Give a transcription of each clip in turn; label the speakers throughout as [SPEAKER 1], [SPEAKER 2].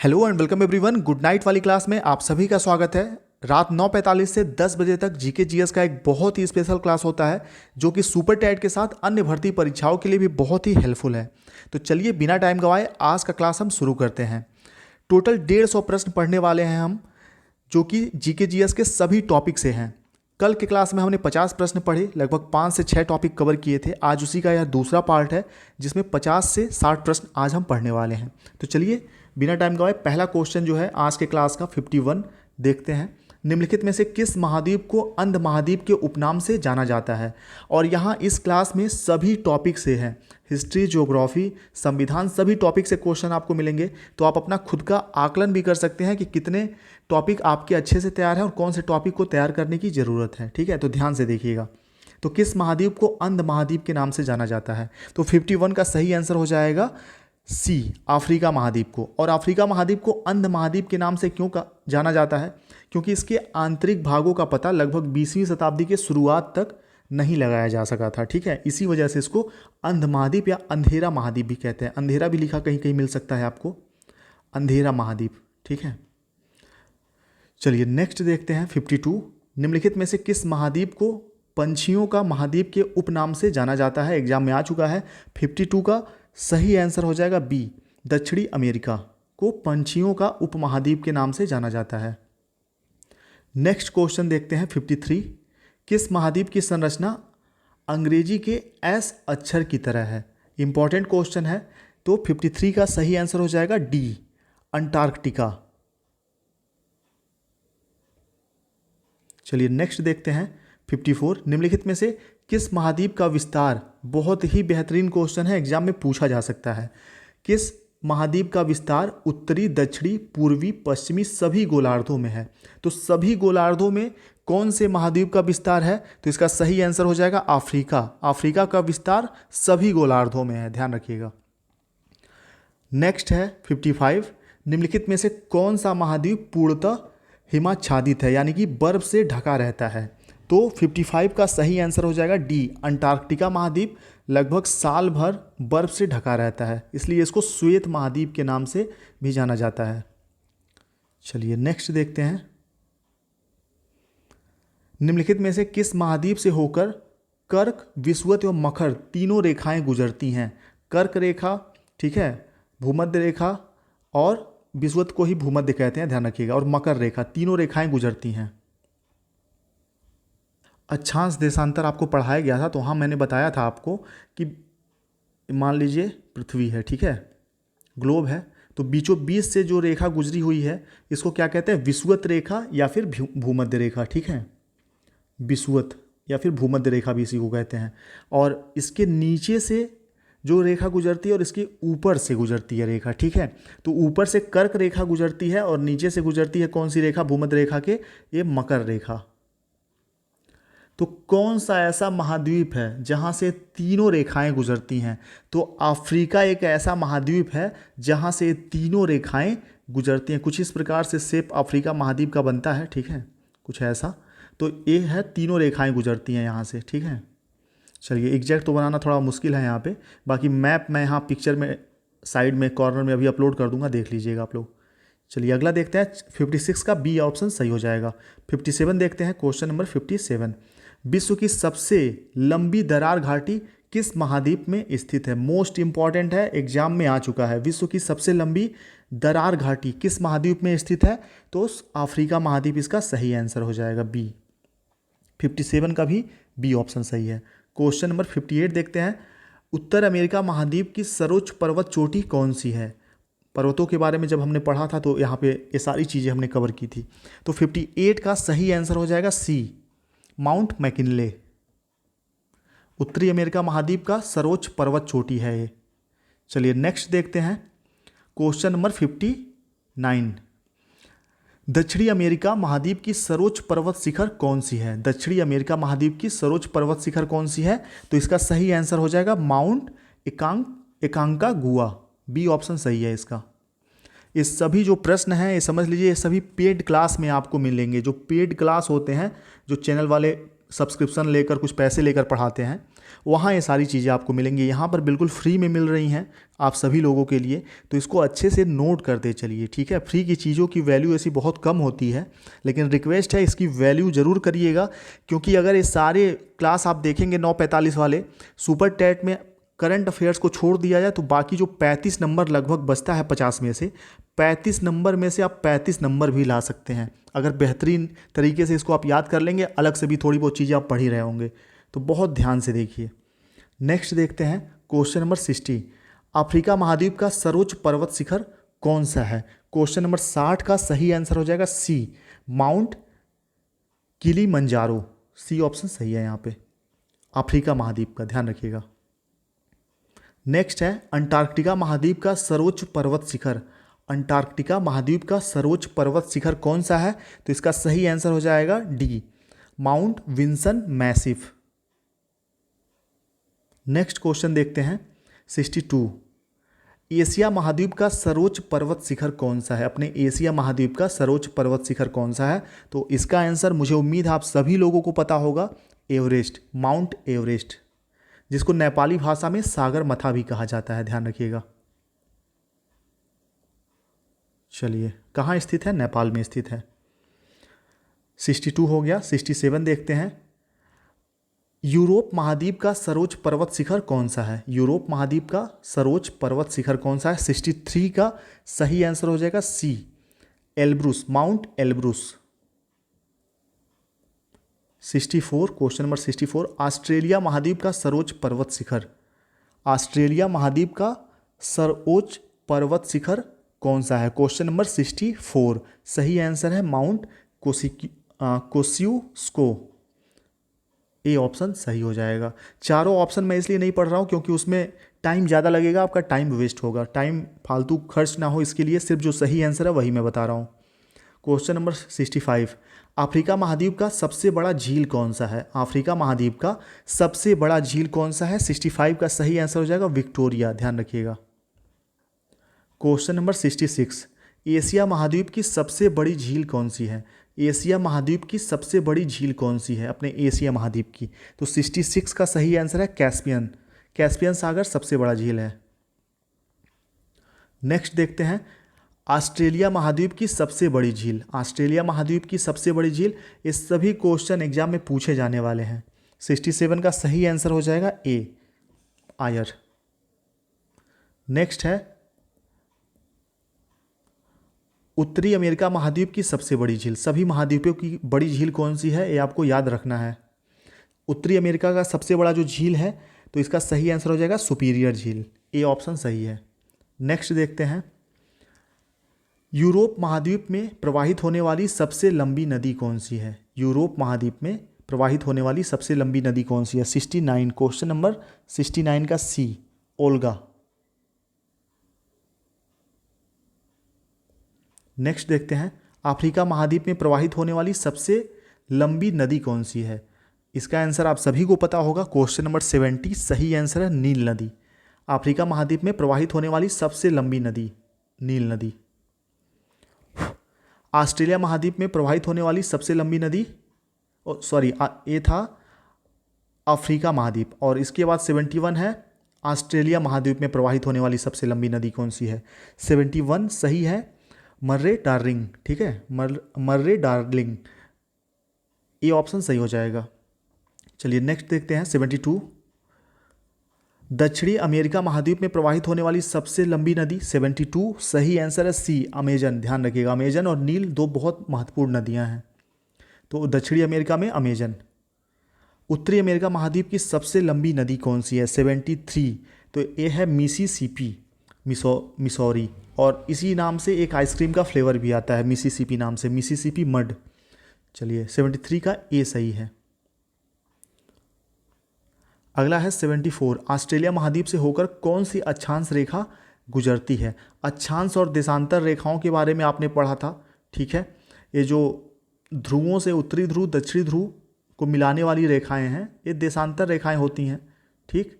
[SPEAKER 1] Hello and welcome everyone. Good night वाली class में आप सभी का स्वागत है। रात 9:45 से 10 बजे तक जीके जीएस का एक बहुत ही स्पेशल क्लास होता है जो कि सुपर टैट के साथ अन्य भर्ती परीक्षाओं के लिए भी बहुत ही हेल्पफुल है। तो चलिए बिना टाइम गवाए आज का क्लास हम शुरू करते हैं। टोटल 150 प्रश्न पढ़ने वाले हैं हम, जो कि जीके जीएस के सभी टॉपिक से हैं। कल के क्लास में हमने 50 प्रश्न पढ़े, लगभग 5 से 6 टॉपिक कवर किए थे। आज उसी का यह दूसरा पार्ट है जिसमें 50 से 60 प्रश्न आज हम पढ़ने वाले हैं। तो चलिए बिना टाइम गवाए पहला क्वेश्चन जो है आज के क्लास का 51 देखते हैं। निम्नलिखित में से किस महाद्वीप को अंध महाद्वीप के उपनाम से जाना जाता है? और यहाँ इस क्लास में सभी टॉपिक से हैं, हिस्ट्री, ज्योग्राफी, संविधान, सभी टॉपिक से क्वेश्चन आपको मिलेंगे। तो आप अपना खुद का आकलन भी कर सकते हैं कि कितने टॉपिक आपके अच्छे से तैयार हैं और कौन से टॉपिक को तैयार करने की ज़रूरत है। ठीक है, तो ध्यान से देखिएगा। तो किस महाद्वीप को अंध महाद्वीप के नाम से जाना जाता है? तो 51 का सही आंसर हो जाएगा सी, अफ्रीका महाद्वीप को। और अफ्रीका महाद्वीप को अंध महाद्वीप के नाम से क्यों जाना जाता है? क्योंकि इसके आंतरिक भागों का पता लगभग 20वीं शताब्दी के शुरुआत तक नहीं लगाया जा सका था। ठीक है, इसी वजह से इसको अंध महाद्वीप या अंधेरा महाद्वीप भी कहते हैं। अंधेरा भी लिखा कहीं कहीं मिल सकता है आपको, अंधेरा महाद्वीप। ठीक है, चलिए नेक्स्ट देखते हैं 52। निम्नलिखित में से किस महाद्वीप को पंछियों का महाद्वीप के उपनाम से जाना जाता है? एग्जाम में आ चुका है। 52 का सही आंसर हो जाएगा बी, दक्षिणी अमेरिका को पंछियों का उपमहाद्वीप के नाम से जाना जाता है। नेक्स्ट क्वेश्चन देखते हैं 53। किस महाद्वीप की संरचना अंग्रेजी के एस अक्षर की तरह है? इंपॉर्टेंट क्वेश्चन है। तो 53 का सही आंसर हो जाएगा डी, अंटार्कटिका। चलिए नेक्स्ट देखते हैं 54। निम्नलिखित में से किस महाद्वीप का विस्तार, बहुत ही बेहतरीन क्वेश्चन है, एग्जाम में पूछा जा सकता है। किस महाद्वीप का विस्तार उत्तरी, दक्षिणी, पूर्वी, पश्चिमी सभी गोलार्धों में है? तो सभी गोलार्धों में कौन से महाद्वीप का विस्तार है? तो इसका सही आंसर हो जाएगा अफ्रीका। अफ्रीका का विस्तार सभी गोलार्धों में है, ध्यान रखिएगा। नेक्स्ट है 55। निम्नलिखित में से कौन सा महाद्वीप पूर्णतः हिमाच्छादित है, यानी कि बर्फ से ढका रहता है? तो 55 का सही आंसर हो जाएगा डी, अंटार्कटिका महाद्वीप लगभग साल भर बर्फ से ढका रहता है, इसलिए इसको श्वेत महाद्वीप के नाम से भी जाना जाता है। चलिए नेक्स्ट देखते हैं। निम्नलिखित में से किस महाद्वीप से होकर कर्क, विषुवत एवं मकर तीनों रेखाएं गुजरती हैं? कर्क रेखा, ठीक है, भूमध्य रेखा और विषुवत को ही भूमध्य कहते हैं, ध्यान रखिएगा, और मकर रेखा, तीनों रेखाएं गुजरती हैं। अक्षांश देशांतर आपको पढ़ाया गया था, तो हाँ मैंने बताया था आपको कि मान लीजिए पृथ्वी है, ठीक है, ग्लोब है, तो बीचों बीच से जो रेखा गुजरी हुई है इसको क्या कहते हैं? विषुवत रेखा या फिर भूमध्य रेखा। ठीक है, विषुवत या फिर भूमध्य रेखा भी इसी को कहते हैं। और इसके नीचे से जो रेखा गुजरती है और इसके ऊपर से गुजरती है रेखा। ठीक है, तो ऊपर से कर्क रेखा गुजरती है और नीचे से गुजरती है कौन सी रेखा? भूमध्य रेखा के, ये मकर रेखा। तो कौन सा ऐसा महाद्वीप है जहां से तीनों रेखाएं गुजरती हैं? तो अफ्रीका एक ऐसा महाद्वीप है जहां से तीनों रेखाएं गुजरती हैं। कुछ इस प्रकार से शेप अफ्रीका महाद्वीप का बनता है, ठीक है, कुछ ऐसा। तो ये है, तीनों रेखाएं गुजरती हैं यहाँ से। ठीक है, चलिए एग्जैक्ट तो बनाना थोड़ा मुश्किल है यहाँ पे, बाकी मैप मैं यहाँ पिक्चर में साइड में कॉर्नर में अभी अपलोड कर दूंगा, देख लीजिएगा आप लोग। चलिए अगला देखते हैं 56 का बी ऑप्शन सही हो जाएगा। 57 देखते हैं, क्वेश्चन नंबर 57। विश्व की सबसे लंबी दरार घाटी किस महाद्वीप में स्थित है? मोस्ट इंपॉर्टेंट है, एग्जाम में आ चुका है। विश्व की सबसे लंबी दरार घाटी किस महाद्वीप में स्थित है? तो अफ्रीका महाद्वीप इसका सही आंसर हो जाएगा बी। 57 का भी बी ऑप्शन सही है। क्वेश्चन नंबर 58 देखते हैं। उत्तर अमेरिका महाद्वीप की सर्वोच्च पर्वत चोटी कौन सी है? पर्वतों के बारे में जब हमने पढ़ा था तो यहाँ पे ये सारी चीज़ें हमने कवर की थी। तो 58 का सही आंसर हो जाएगा सी, माउंट मैकिनले। उत्तरी अमेरिका महाद्वीप का सर्वोच्च पर्वत चोटी है ये। चलिए नेक्स्ट देखते हैं, क्वेश्चन नंबर 59। दक्षिणी अमेरिका महाद्वीप की सर्वोच्च पर्वत शिखर कौन सी है? दक्षिणी अमेरिका महाद्वीप की सर्वोच्च पर्वत शिखर कौन सी है? तो इसका सही आंसर हो जाएगा माउंट एकांकागुआ, बी ऑप्शन सही है इसका। ये सभी जो प्रश्न हैं ये समझ लीजिए, ये सभी पेड क्लास में आपको मिलेंगे। जो पेड क्लास होते हैं, जो चैनल वाले सब्सक्रिप्शन लेकर कुछ पैसे लेकर पढ़ाते हैं, वहाँ ये सारी चीज़ें आपको मिलेंगी। यहाँ पर बिल्कुल फ्री में मिल रही हैं आप सभी लोगों के लिए, तो इसको अच्छे से नोट करते चलिए, ठीक है। फ्री की चीज़ों की वैल्यू ऐसी बहुत कम होती है, लेकिन रिक्वेस्ट है इसकी वैल्यू ज़रूर करिएगा, क्योंकि अगर ये सारे क्लास आप देखेंगे 9:45 वाले, सुपर टैट में करंट अफेयर्स को छोड़ दिया जाए तो बाकी जो 35 नंबर लगभग बचता है 50 में से, 35 नंबर में से आप 35 नंबर भी ला सकते हैं अगर बेहतरीन तरीके से इसको आप याद कर लेंगे। अलग से भी थोड़ी बहुत चीज़ें आप पढ़ ही रहे होंगे, तो बहुत ध्यान से देखिए। नेक्स्ट देखते हैं क्वेश्चन नंबर 60। अफ्रीका महाद्वीप का सर्वोच्च पर्वत शिखर कौन सा है? क्वेश्चन नंबर 60 का सही आंसर हो जाएगा सी, माउंट किलिमंजारो। सी ऑप्शन सही है यहाँ पे, अफ्रीका महाद्वीप का, ध्यान रखिएगा। नेक्स्ट है अंटार्कटिका महाद्वीप का सर्वोच्च पर्वत शिखर। अंटार्कटिका महाद्वीप का सर्वोच्च पर्वत शिखर कौन सा है? तो इसका सही आंसर हो जाएगा D, Mount Vinson Massif. Next question देखते हैं 62। एशिया महाद्वीप का सर्वोच्च पर्वत शिखर कौन सा है? अपने एशिया महाद्वीप का सर्वोच्च पर्वत शिखर कौन सा है? तो इसका आंसर मुझे उम्मीद है आप सभी लोगों को पता होगा, एवरेस्ट, माउंट एवरेस्ट, जिसको नेपाली भाषा में सागर मथा भी कहा जाता है, ध्यान रखिएगा। चलिए, कहाँ स्थित है? नेपाल में स्थित है। 62 हो गया। 67 देखते हैं। यूरोप महाद्वीप का सर्वोच्च पर्वत शिखर कौन सा है? यूरोप महाद्वीप का सर्वोच्च पर्वत शिखर कौन सा है? 63 का सही आंसर हो जाएगा C, Elbrus, mount Elbrus. 64, question number 64। Australia महाद्वीप का सर्वोच्च पर्वत शिखर। ऑस्ट्रेलिया महाद्वीप का सर्वोच्च पर्वत शिखर कौन सा है? क्वेश्चन नंबर 64, सही आंसर है माउंट कोस्सियुस्को। ए ऑप्शन सही हो जाएगा। चारों ऑप्शन मैं इसलिए नहीं पढ़ रहा हूँ क्योंकि उसमें टाइम ज़्यादा लगेगा, आपका टाइम वेस्ट होगा, टाइम फालतू खर्च ना हो, इसके लिए सिर्फ जो सही आंसर है वही मैं बता रहा हूँ। Question number 65। अफ्रीका महाद्वीप का सबसे बड़ा झील कौन सा है? अफ्रीका महाद्वीप का सबसे बड़ा झील कौन सा है? 65 का सही आंसर हो जाएगा विक्टोरिया, ध्यान रखिएगा। Question number 66। एशिया महाद्वीप की सबसे बड़ी झील कौन सी है? एशिया महाद्वीप की सबसे बड़ी झील कौन सी है अपने एशिया महाद्वीप की? तो 66 का सही आंसर है कैस्पियन, कैस्पियन सागर सबसे बड़ा झील है। नेक्स्ट देखते हैं ऑस्ट्रेलिया महाद्वीप की सबसे बड़ी झील। ऑस्ट्रेलिया महाद्वीप की सबसे बड़ी झील, ये सभी क्वेश्चन एग्जाम में पूछे जाने वाले हैं। 67 का सही आंसर हो जाएगा ए, आयर। नेक्स्ट है उत्तरी अमेरिका महाद्वीप की सबसे बड़ी झील। सभी महाद्वीपों की बड़ी झील कौन सी है, ये आपको याद रखना है। उत्तरी अमेरिका का सबसे बड़ा जो झील है, तो इसका सही आंसर हो जाएगा सुपीरियर झील, ए ऑप्शन सही है। नेक्स्ट देखते हैं यूरोप महाद्वीप में प्रवाहित होने वाली सबसे लंबी नदी कौन सी है? यूरोप महाद्वीप में प्रवाहित होने वाली सबसे लंबी नदी कौन सी है? 69, क्वेश्चन नंबर 69 का सी, ओल्गा। नेक्स्ट देखते हैं अफ्रीका महाद्वीप में प्रवाहित होने वाली सबसे लंबी नदी कौन सी है? इसका आंसर आप सभी को पता होगा, क्वेश्चन नंबर 70, सही आंसर है नील नदी। अफ्रीका महाद्वीप में प्रवाहित होने वाली सबसे लंबी नदी नील नदी। ऑस्ट्रेलिया महाद्वीप में प्रवाहित होने वाली सबसे लंबी नदी, सॉरी ये था अफ्रीका महाद्वीप, और इसके बाद 71 है ऑस्ट्रेलिया महाद्वीप में प्रवाहित होने वाली सबसे लंबी नदी कौन सी है? 71 सही है, मर्रे डार्लिंग, ठीक है, मर्रे डार्लिंग, ये ऑप्शन सही हो जाएगा। चलिए नेक्स्ट देखते हैं 72। दक्षिणी अमेरिका महाद्वीप में प्रवाहित होने वाली सबसे लंबी नदी, 72 सही आंसर है सी, अमेजन, ध्यान रखिएगा। अमेजन और नील दो बहुत महत्वपूर्ण नदियां हैं, तो दक्षिणी अमेरिका में अमेजन। उत्तरी अमेरिका महाद्वीप की सबसे लंबी नदी कौन सी है? 73, तो ये है मिसिसिपी, मिसौरी, और इसी नाम से एक आइसक्रीम का फ्लेवर भी आता है मिसिसिपी नाम से, मिसिसिपी मड। चलिए 73 का ए सही है। अगला है 74। ऑस्ट्रेलिया महाद्वीप से होकर कौन सी अक्षांश रेखा गुजरती है? अक्षांश और देशांतर रेखाओं के बारे में आपने पढ़ा था, ठीक है। ये जो ध्रुवों से उत्तरी ध्रुव दक्षिणी ध्रुव को मिलाने वाली रेखाएं हैं, ये देशांतर रेखाएं होती हैं, ठीक।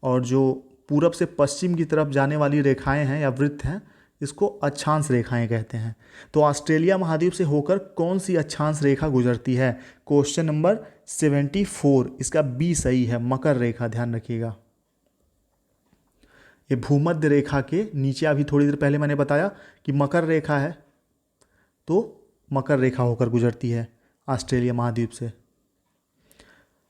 [SPEAKER 1] और जो पूरब से पश्चिम की तरफ जाने वाली रेखाएं हैं या वृत्त हैं, इसको अक्षांश रेखाएं कहते हैं। तो ऑस्ट्रेलिया महाद्वीप से होकर कौन सी अक्षांश रेखा गुजरती है? क्वेश्चन नंबर 74, इसका बी सही है, मकर रेखा। ध्यान रखिएगा, ये भूमध्य रेखा के नीचे, अभी थोड़ी देर पहले मैंने बताया कि मकर रेखा है, तो मकर रेखा होकर गुजरती है ऑस्ट्रेलिया महाद्वीप से।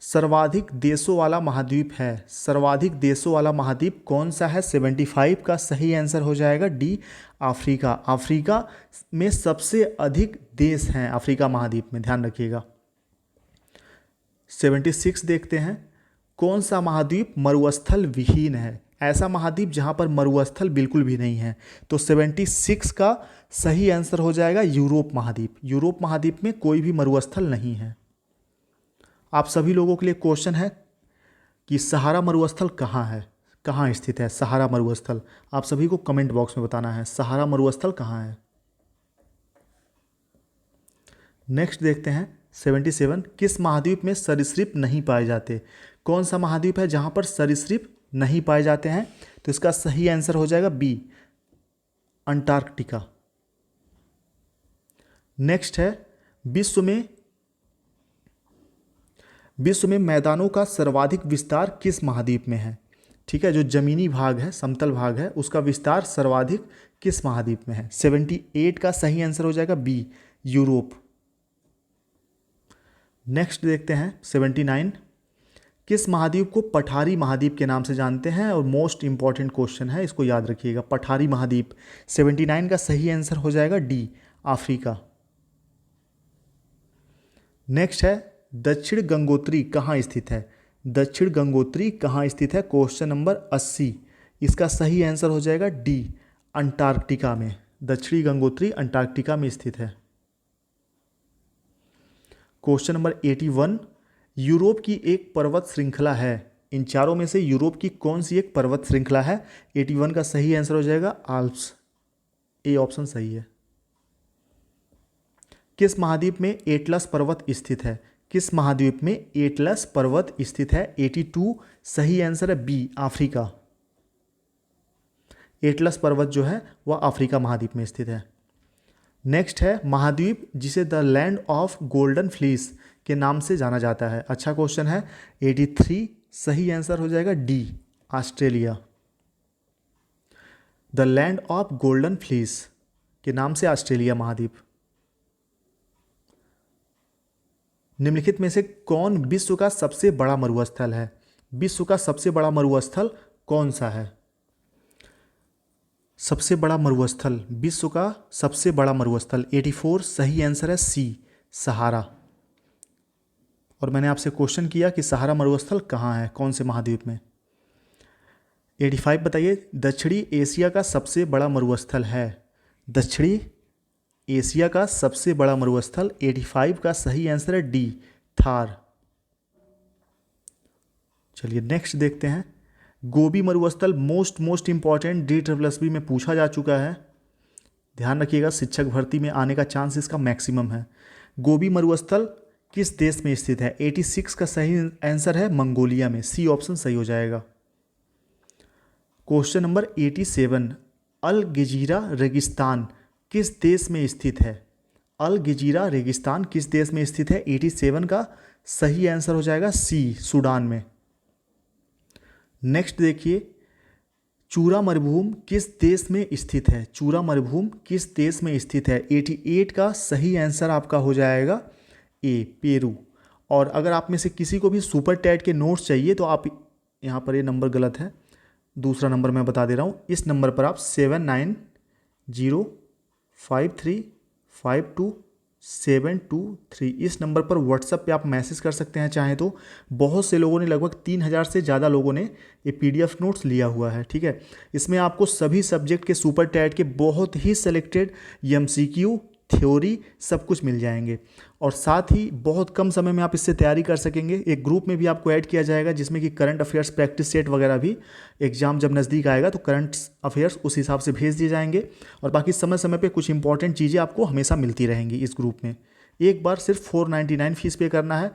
[SPEAKER 1] सर्वाधिक देशों वाला महाद्वीप है, सर्वाधिक देशों वाला महाद्वीप कौन सा है? 75 का सही आंसर हो जाएगा डी, अफ्रीका। अफ्रीका में सबसे अधिक देश हैं अफ्रीका महाद्वीप में, ध्यान रखिएगा। 76 देखते हैं, कौन सा महाद्वीप मरुस्थल विहीन है? ऐसा महाद्वीप जहां पर मरुस्थल बिल्कुल भी नहीं है। तो 76 का सही आंसर हो जाएगा यूरोप महाद्वीप। यूरोप महाद्वीप में कोई भी मरुस्थल नहीं है। आप सभी लोगों के लिए क्वेश्चन है कि सहारा मरुस्थल कहाँ है, कहाँ स्थित है सहारा मरुस्थल? आप सभी को कमेंट बॉक्स में बताना है सहारा मरुस्थल कहाँ है। नेक्स्ट देखते हैं 77, किस महाद्वीप में सरीसृप नहीं पाए जाते? कौन सा महाद्वीप है जहां पर सरीसृप नहीं पाए जाते हैं? तो इसका सही आंसर हो जाएगा बी, अंटार्कटिका। नेक्स्ट है, विश्व में मैदानों का सर्वाधिक विस्तार किस महाद्वीप में है? ठीक है, जो जमीनी भाग है, समतल भाग है, उसका विस्तार सर्वाधिक किस महाद्वीप में है? 78 का सही आंसर हो जाएगा बी, यूरोप। नेक्स्ट देखते हैं 79, किस महाद्वीप को पठारी महाद्वीप के नाम से जानते हैं? और मोस्ट इंपॉर्टेंट क्वेश्चन है, इसको याद रखिएगा, पठारी महाद्वीप। 79 का सही आंसर हो जाएगा डी, अफ्रीका। नेक्स्ट है, दक्षिण गंगोत्री कहाँ स्थित है? दक्षिण गंगोत्री कहाँ स्थित है? क्वेश्चन नंबर 80, इसका सही आंसर हो जाएगा डी, अंटार्कटिका में। दक्षिणी गंगोत्री अंटार्कटिका में स्थित है। क्वेश्चन नंबर 81, यूरोप की एक पर्वत श्रृंखला है, इन चारों में से यूरोप की कौन सी एक पर्वत श्रृंखला है? 81 का सही आंसर हो जाएगा आल्प्स, ए ऑप्शन सही है। किस महाद्वीप में एटलस पर्वत स्थित है? किस महाद्वीप में एटलस पर्वत स्थित है? 82 सही आंसर है बी, अफ्रीका। एटलस पर्वत जो है वह अफ्रीका महाद्वीप में स्थित है। नेक्स्ट है, महाद्वीप जिसे the land of golden fleece के नाम से जाना जाता है। अच्छा क्वेश्चन है, 83 सही आंसर हो जाएगा D, Australia. The land of golden fleece के नाम से ऑस्ट्रेलिया महाद्वीप। निम्नलिखित में से कौन विश्व का सबसे बड़ा मरुस्थल है? विश्व का सबसे बड़ा मरुस्थल कौन सा है? सबसे बड़ा मरुस्थल, विश्व का सबसे बड़ा मरुस्थल 84 सही आंसर है सी, सहारा। और मैंने आपसे क्वेश्चन किया कि सहारा मरुस्थल कहाँ है, कौन से महाद्वीप में? 85 बताइए, दक्षिणी एशिया का सबसे बड़ा मरुस्थल है। दक्षिणी एशिया का सबसे बड़ा मरुस्थल 85 का सही आंसर है डी, थार। चलिए नेक्स्ट देखते हैं, गोबी मरुस्थल मोस्ट इंपॉर्टेंट DSSB में पूछा जा चुका है, ध्यान रखिएगा, शिक्षक भर्ती में आने का चांस इसका मैक्सिमम है। गोबी मरुस्थल किस देश में स्थित है? 86 का सही आंसर है मंगोलिया में, सी ऑप्शन सही हो जाएगा। क्वेश्चन नंबर 87, अल गजीरा रेगिस्तान किस देश में स्थित है? अल गजीरा रेगिस्तान किस देश में स्थित है? 87 का सही आंसर हो जाएगा सी, सूडान में। नेक्स्ट देखिए, चूरा मरुभूमि किस देश में स्थित है? चूरा मरुभूमि किस देश में स्थित है? 88 का सही आंसर आपका हो जाएगा ए, पेरू। और अगर आप में से किसी को भी सुपर टैट के नोट्स चाहिए तो आप, यहाँ पर ये नंबर गलत है, दूसरा नंबर मैं बता दे रहा हूँ, इस नंबर पर आप 7905352723 इस नंबर पर व्हाट्सएप पे आप मैसेज कर सकते हैं चाहें तो। बहुत से लोगों ने, लगभग 3000 से ज़्यादा लोगों ने ये PDF नोट्स लिया हुआ है, ठीक है। इसमें आपको सभी सब्जेक्ट के सुपर टैट के बहुत ही सेलेक्टेड MCQ, थ्योरी सब कुछ मिल जाएंगे, और साथ ही बहुत कम समय में आप इससे तैयारी कर सकेंगे। एक ग्रुप में भी आपको ऐड किया जाएगा जिसमें कि करंट अफेयर्स प्रैक्टिस सेट वगैरह भी, एग्जाम जब नज़दीक आएगा तो करंट अफेयर्स उस हिसाब से भेज दिए जाएंगे, और बाकी समय समय पे कुछ इंपॉर्टेंट चीज़ें आपको हमेशा मिलती रहेंगी इस ग्रुप में। एक बार सिर्फ 499 फीस पे करना है।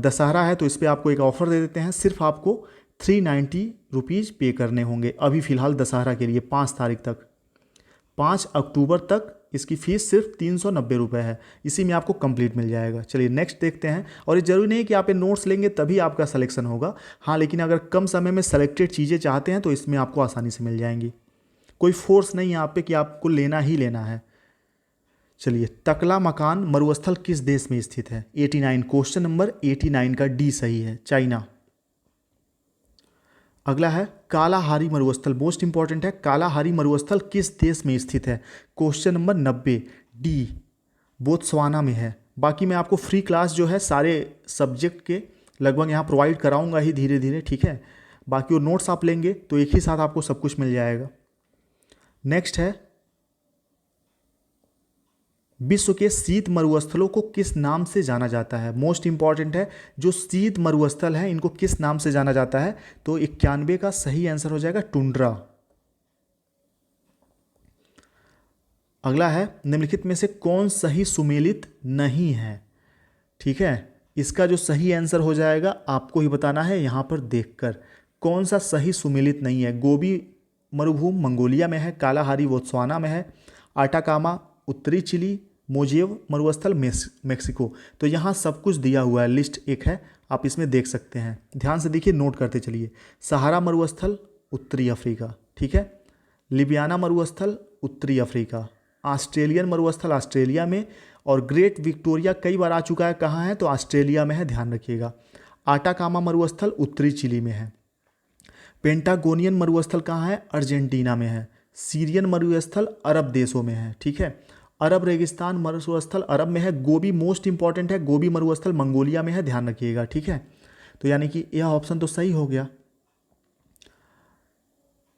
[SPEAKER 1] दशहरा है तो इस पर आपको एक ऑफ़र दे देते हैं, सिर्फ आपको 390 रुपीज़ पे करने होंगे अभी फ़िलहाल दशहरा के लिए, 5 तारीख तक। 5 अक्टूबर तक इसकी फ़ीस सिर्फ 390 रुपये है। इसी में आपको कंप्लीट मिल जाएगा। चलिए नेक्स्ट देखते हैं। और ये ज़रूरी नहीं कि आप ये नोट्स लेंगे तभी आपका सिलेक्शन होगा, हाँ, लेकिन अगर कम समय में सेलेक्टेड चीज़ें चाहते हैं तो इसमें आपको आसानी से मिल जाएंगी। कोई फोर्स नहीं है आप पे कि आपको लेना ही लेना है। चलिए, तकला मकान मरुस्थल किस देश में स्थित है? 89, क्वेश्चन नंबर 89 का डी सही है, चाइना। अगला है कालाहारी मरुस्थल, मोस्ट इंपॉर्टेंट है। कालाहारी मरुस्थल किस देश में स्थित है? क्वेश्चन नंबर 90, डी, बोत्सवाना में है। बाकी मैं आपको फ्री क्लास जो है सारे सब्जेक्ट के लगभग यहाँ प्रोवाइड कराऊंगा ही धीरे धीरे, ठीक है। बाकी वो नोट्स आप लेंगे तो एक ही साथ आपको सब कुछ मिल जाएगा। नेक्स्ट है, विश्व के शीत मरुस्थलों को किस नाम से जाना जाता है? मोस्ट इंपॉर्टेंट है, जो शीत मरुस्थल हैं इनको किस नाम से जाना जाता है? तो 91 का सही आंसर हो जाएगा टुंड्रा। अगला है, निम्नलिखित में से कौन सही सुमेलित नहीं है? ठीक है, इसका जो सही आंसर हो जाएगा आपको ही बताना है यहाँ पर देखकर कौन सा सही सुमेलित नहीं है। गोबी मरुभूमि मंगोलिया में है, कालाहारी बोत्सवाना में है, आटाकामा उत्तरी चिली, मोजेव मरुस्थल मेक्सिको। तो यहाँ सब कुछ दिया हुआ है, लिस्ट एक है, आप इसमें देख सकते हैं। ध्यान से देखिए, नोट करते चलिए। सहारा मरुस्थल उत्तरी अफ्रीका, ठीक है। लिबियाना मरुस्थल उत्तरी अफ्रीका, ऑस्ट्रेलियन मरुस्थल ऑस्ट्रेलिया में, और ग्रेट विक्टोरिया कई बार आ चुका है, कहाँ है? तो ऑस्ट्रेलिया में है, ध्यान रखिएगा। आटाकामा मरुस्थल उत्तरी चिली में है। पेंटागोनियन मरुस्थल कहाँ है? अर्जेंटीना में है। सीरियन मरुस्थल अरब देशों में है, ठीक है। अरब रेगिस्तान मरुस्थल अरब में है। गोबी मोस्ट इंपॉर्टेंट है, गोबी मरुस्थल मंगोलिया में है, ध्यान रखिएगा, ठीक है। तो यानी कि यह ऑप्शन तो सही हो गया।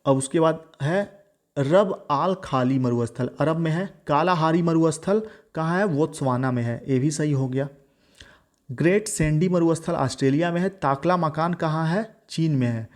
[SPEAKER 1] अब उसके बाद है रब आल खाली मरुस्थल अरब में है। कालाहारी मरुस्थल कहाँ है? बोत्सवाना में है, ये भी सही हो गया। ग्रेट सैंडी मरुस्थल ऑस्ट्रेलिया में है। ताकला मकान कहाँ है? चीन में है।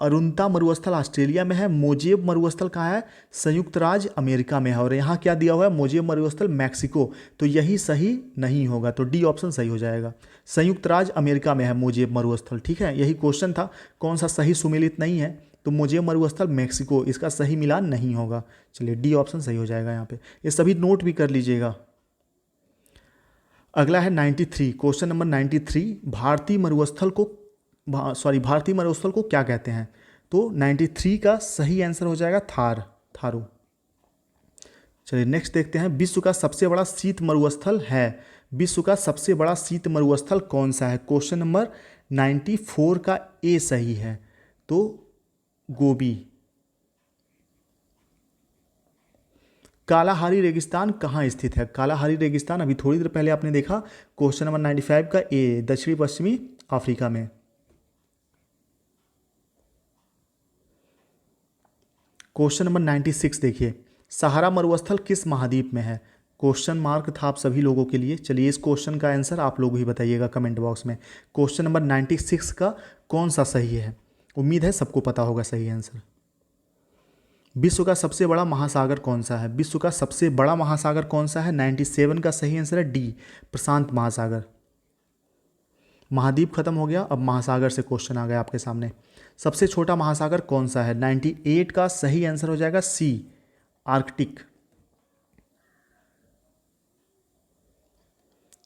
[SPEAKER 1] अरुंता मरुस्थल ऑस्ट्रेलिया में है। मोजेब मरुस्थल कहाँ है? संयुक्त राज्य अमेरिका में है। और यहाँ क्या दिया हुआ है? मोजेब मरुस्थल मैक्सिको। तो यही सही नहीं होगा, तो डी ऑप्शन सही हो जाएगा। संयुक्त राज्य अमेरिका में है मोजेब मरुस्थल, ठीक है। यही क्वेश्चन था, कौन सा सही सुमेलित नहीं है? तो मोजेब मरुस्थल मैक्सिको, इसका सही मिलान नहीं होगा। चलिए, डी ऑप्शन सही हो जाएगा यहाँ पे। ये सभी नोट भी कर लीजिएगा। अगला है 93, क्वेश्चन नंबर 93, भारतीय मरुस्थल को क्या कहते हैं? तो 93 का सही आंसर हो जाएगा थारू। चलिए नेक्स्ट देखते हैं, विश्व का सबसे बड़ा शीत मरुस्थल है। विश्व का सबसे बड़ा शीत मरुस्थल कौन सा है? क्वेश्चन नंबर 94 का ए सही है, तो गोबी। कालाहारी रेगिस्तान कहाँ स्थित है? कालाहारी रेगिस्तान अभी थोड़ी देर पहले आपने देखा, क्वेश्चन नंबर 95 का ए, दक्षिणी पश्चिमी अफ्रीका में। क्वेश्चन नंबर 96 देखिए, सहारा मरुस्थल किस महाद्वीप में है? क्वेश्चन मार्क था आप सभी लोगों के लिए। चलिए, इस क्वेश्चन का आंसर आप लोग ही बताइएगा कमेंट बॉक्स में। क्वेश्चन नंबर 96 का कौन सा सही है? उम्मीद है सबको पता होगा सही आंसर। विश्व का सबसे बड़ा महासागर कौन सा है? विश्व का सबसे बड़ा महासागर कौन सा है? 97 का सही आंसर है डी, प्रशांत महासागर। महाद्वीप खत्म हो गया, अब महासागर से क्वेश्चन आ गया आपके सामने। सबसे छोटा महासागर कौन सा है? 98 का सही आंसर हो जाएगा सी, आर्कटिक।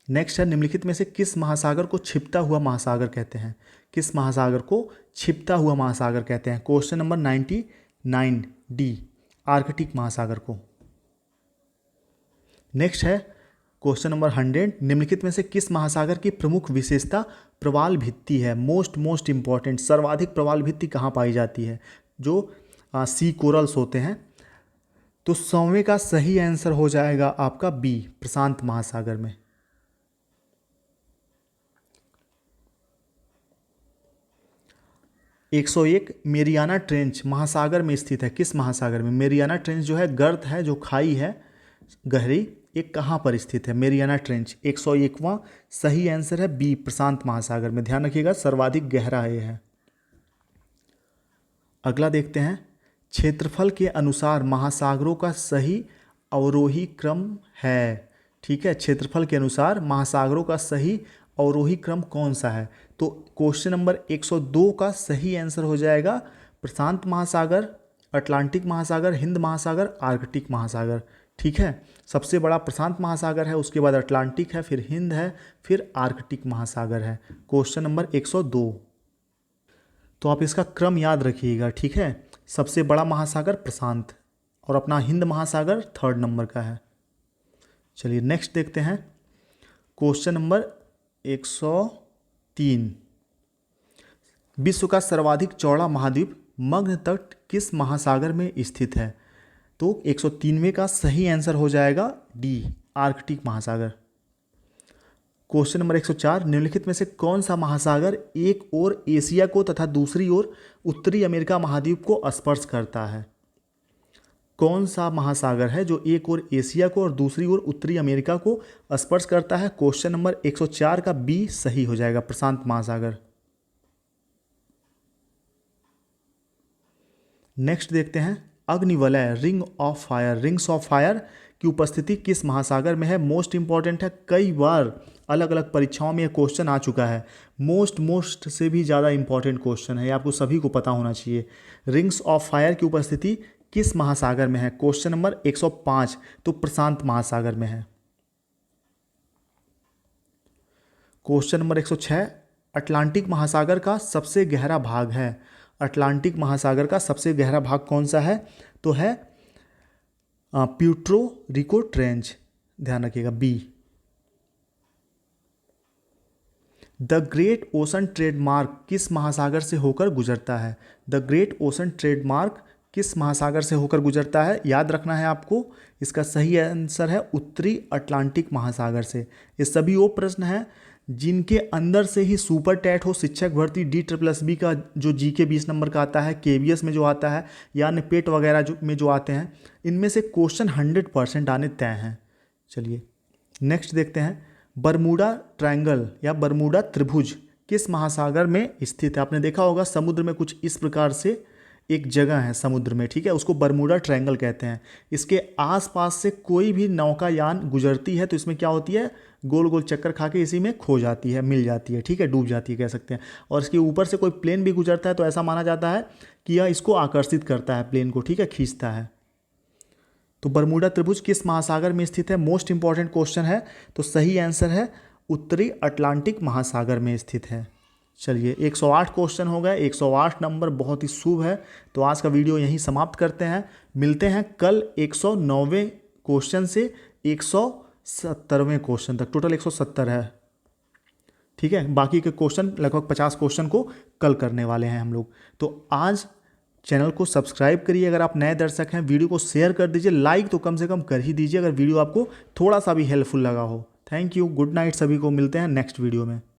[SPEAKER 1] नेक्स्ट है, निम्नलिखित में से किस महासागर को छिपता हुआ महासागर कहते हैं? किस महासागर को छिपता हुआ महासागर कहते हैं? क्वेश्चन नंबर 99 डी, आर्कटिक महासागर को। नेक्स्ट है क्वेश्चन नंबर 100, निम्नलिखित में से किस महासागर की प्रमुख विशेषता प्रवाल भित्ति है? मोस्ट इंपॉर्टेंट, सर्वाधिक प्रवाल भित्ति कहाँ पाई जाती है? जो सी कोरल्स होते हैं। तो 100वें का सही आंसर हो जाएगा आपका बी, प्रशांत महासागर में। एक 101 मेरियाना ट्रेंच महासागर में स्थित है। किस महासागर में? मेरियाना ट्रेंच जो है गर्त है, जो खाई है गहरी, एक कहाँ पर स्थित है? मेरियाना ट्रेंच 101वां सही आंसर है बी, प्रशांत महासागर में। ध्यान रखिएगा, सर्वाधिक गहरा है यह। अगला देखते हैं, क्षेत्रफल के अनुसार महासागरों का सही अवरोही क्रम है। ठीक है, क्षेत्रफल के अनुसार महासागरों का सही अवरोही क्रम कौन सा है? तो क्वेश्चन नंबर 102 का सही आंसर हो जाएगा प्रशांत महासागर, अटलांटिक महासागर, हिंद महासागर, आर्कटिक महासागर, ठीक है। सबसे बड़ा प्रशांत महासागर है, उसके बाद अटलांटिक है, फिर हिंद है, फिर आर्कटिक महासागर है। Question number 102। तो आप इसका क्रम याद रखिएगा, ठीक है। सबसे बड़ा महासागर प्रशांत और अपना हिंद महासागर 3rd नंबर का है। चलिए नेक्स्ट देखते हैं क्वेश्चन नंबर 103। विश्व का सर्वाधिक चौड़ा महाद्वीप मग्न तट किस महासागर में स्थित है? तो 103वें का सही आंसर हो जाएगा डी, आर्कटिक महासागर। Question number 104। निम्नलिखित में से कौन सा महासागर एक ओर एशिया को तथा दूसरी ओर उत्तरी अमेरिका महाद्वीप को स्पर्श करता है? कौन सा महासागर है जो एक ओर एशिया को और दूसरी ओर उत्तरी अमेरिका को स्पर्श करता है? क्वेश्चन नंबर 104 का बी सही हो जाएगा, प्रशांत महासागर। नेक्स्ट देखते हैं अग्निवलय, ring of fire, rings of fire की उपस्थिति किस महासागर में है? मोस्ट इंपॉर्टेंट है, कई बार अलग अलग परीक्षाओं में यह क्वेश्चन आ चुका है। मोस्ट से भी ज़्यादा इंपॉर्टेंट क्वेश्चन है, ये आपको सभी को पता होना चाहिए। रिंग्स ऑफ फायर की उपस्थिति किस महासागर में है? क्वेश्चन नंबर 105, तो प्रशांत महासागर में है। Question number 106। अटलांटिक महासागर का सबसे गहरा भाग है। अटलांटिक महासागर का सबसे गहरा भाग कौन सा है? तो है प्यूर्टो रिको ट्रेंच, ध्यान रखिएगा B. The Great Ocean trademark किस महासागर से होकर गुजरता है? द ग्रेट ओशन ट्रेडमार्क किस महासागर से होकर गुजरता है? याद रखना है आपको, इसका सही आंसर है उत्तरी अटलांटिक महासागर से। ये सभी वो प्रश्न हैं जिनके अंदर से ही सुपर टैट हो, शिक्षक भर्ती, DSSB का जो GK 20 नंबर का आता है, KVS में जो आता है, या नेपेट वगैरह जो में जो आते हैं, इनमें से क्वेश्चन 100% आने तय हैं। चलिए नेक्स्ट देखते हैं बरमूडा ट्रायंगल या बरमूडा त्रिभुज किस महासागर में स्थित है? आपने देखा होगा समुद्र में कुछ इस प्रकार से एक जगह है समुद्र में, ठीक है, उसको बरमूडा ट्रायंगल कहते हैं। इसके आसपास से कोई भी नौकायान गुजरती है तो इसमें क्या होती है, गोल गोल चक्कर खा के इसी में खो जाती है, मिल जाती है, ठीक है, डूब जाती है कह सकते हैं। और इसके ऊपर से कोई प्लेन भी गुजरता है तो ऐसा माना जाता है कि यह इसको आकर्षित करता है, प्लेन को, ठीक है, खींचता है। तो बरमूडा त्रिभुज किस महासागर में स्थित है? मोस्ट इंपॉर्टेंट क्वेश्चन है, तो सही आंसर है उत्तरी अटलांटिक महासागर में स्थित है। चलिए 108 क्वेश्चन हो गए, 108 नंबर बहुत ही शुभ है। तो आज का वीडियो यहीं समाप्त करते हैं, मिलते हैं कल 109वें क्वेश्चन से 170वें क्वेश्चन तक, टोटल 170 है, ठीक है। बाकी के क्वेश्चन लगभग 50 क्वेश्चन को कल करने वाले हैं हम लोग। तो आज चैनल को सब्सक्राइब करिए अगर आप नए दर्शक हैं, वीडियो को शेयर कर दीजिए, लाइक तो कम से कम कर ही दीजिए अगर वीडियो आपको थोड़ा सा भी हेल्पफुल लगा हो। थैंक यू, गुड नाइट सभी को, मिलते हैं नेक्स्ट वीडियो में।